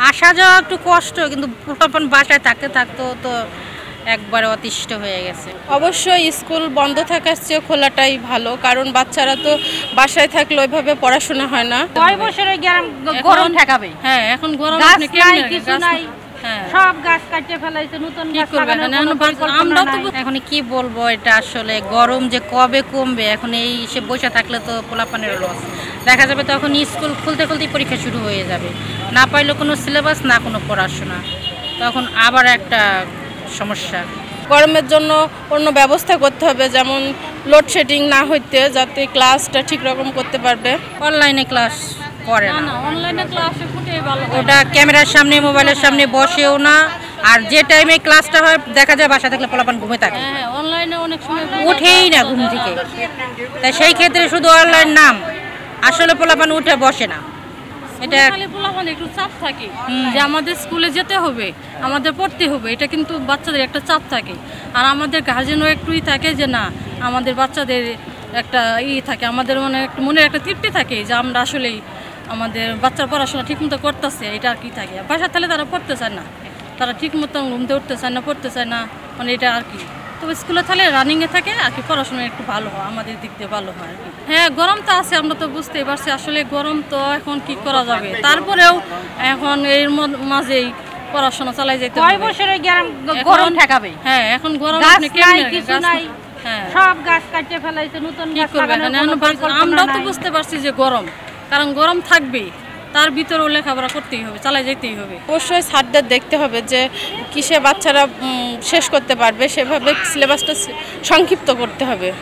আসা যাওয়া একটু কষ্ট, কিন্তু পোলাপান বাসায় থাকতে থাকতেও তো একবারে অতিষ্ঠ হয়ে গেছে। অবশ্যই স্কুল বন্ধ থাকার চেয়ে খোলাটাই ভালো, কারণ বাচ্চারা তো বাসায় থাকলে ওইভাবে পড়াশোনা হয় না। 6 বছরে গরম ঠেকাবে। হ্যাঁ, এখন গরম আপনি কেমনে কিছু নাই, হ্যাঁ সব গাছ কাটতে ফেলাইছে, নতুন গাছ লাগানোর কোনো পরিকল্পনা নাই। এখন কি বলবো, এটা আসলে গরম যে কবে কমবে, এখন এই সে বসে থাকলে তো পোলাপানের লস। দেখা যাবে তখন স্কুল খুলতে খুলতেই পরীক্ষা শুরু হয়ে যাবে, না পাইলে কোনো সিলেবাস না কোনো পড়াশোনা, তখন আবার একটা সমস্যা। গরমের জন্য অন্য ব্যবস্থা করতে হবে, যেমন লোডশেডিং না হইতে, যাতে ক্লাসটা ঠিক রকম করতে পারবে। অনলাইনে ক্লাস করে না, অনলাইনে ক্লাসে খুঁটিয়ে ভালো। ওটা ক্যামেরার সামনে মোবাইলের সামনে বসেও না, আর যে টাইমে ক্লাসটা হয় দেখা যায় বাসা থাকলে পোলাপান ঘুমে থাকে, হ্যাঁ, অনলাইনে অনেক সময় উঠেই না ঘুম থেকে। তাই সেই ক্ষেত্রে শুধু অনলাইন নাম, আসলে পোলাপান উঠে বসে না। এটা খালি পোলাপান একটু চাপ থাকে যে আমাদের স্কুলে যেতে হবে, আমাদের পড়তে হবে, এটা কিন্তু বাচ্চাদের একটা চাপ থাকে। আর আমাদের গার্জেনও একটুই থাকে যে না, আমাদের বাচ্চাদের একটা থাকে, আমাদের মনের একটা তৃপ্তি থাকে যে আমরা আসলেই আমাদের বাচ্চার পড়াশোনা ঠিকমতো করতেছে, এটা আর কি থাকে। বাসা থাকলে তারা পড়তে চায় না, তারা ঠিক মতো ঘুমতে উঠতে চায় না, পড়তে চায় না, মানে এটা আর কি। তবে স্কুলে থাকলে রানিংয়ে থাকে আর কি, পড়াশোনা একটু ভালো হয়, আমাদের দিক দিয়ে ভালো হয় আর কি। হ্যাঁ, গরম তো আছে, আমরা তো বুঝতেই পারছি, আসলে গরম তো এখন কি করা যাবে, তারপরেও এখন এর মাঝেই পড়াশোনা চালাই যেতে হবে। 6 বছরে গরম ঠেকাবে। হ্যাঁ, এখন গরম গাছ আপনি নাই, কেমনে কিছু নাই, হ্যাঁ সব গাছ কাটতে ফেলাইছে, নতুন কি গাছ করবে? লাগানোর কোনো পরিকল্পনা আমরাও তো নাই। বুঝতে পারছি যে গরম, কারণ গরম থাকবেই, তার ভিতরেও লেখাপড়া করতেই হবে, চালাই যেতেই হবে। অবশ্যই স্যারদের দেখতে হবে যে কিসে বাচ্চারা শেষ করতে পারবে, সেভাবে সিলেবাসটা সংক্ষিপ্ত করতে হবে।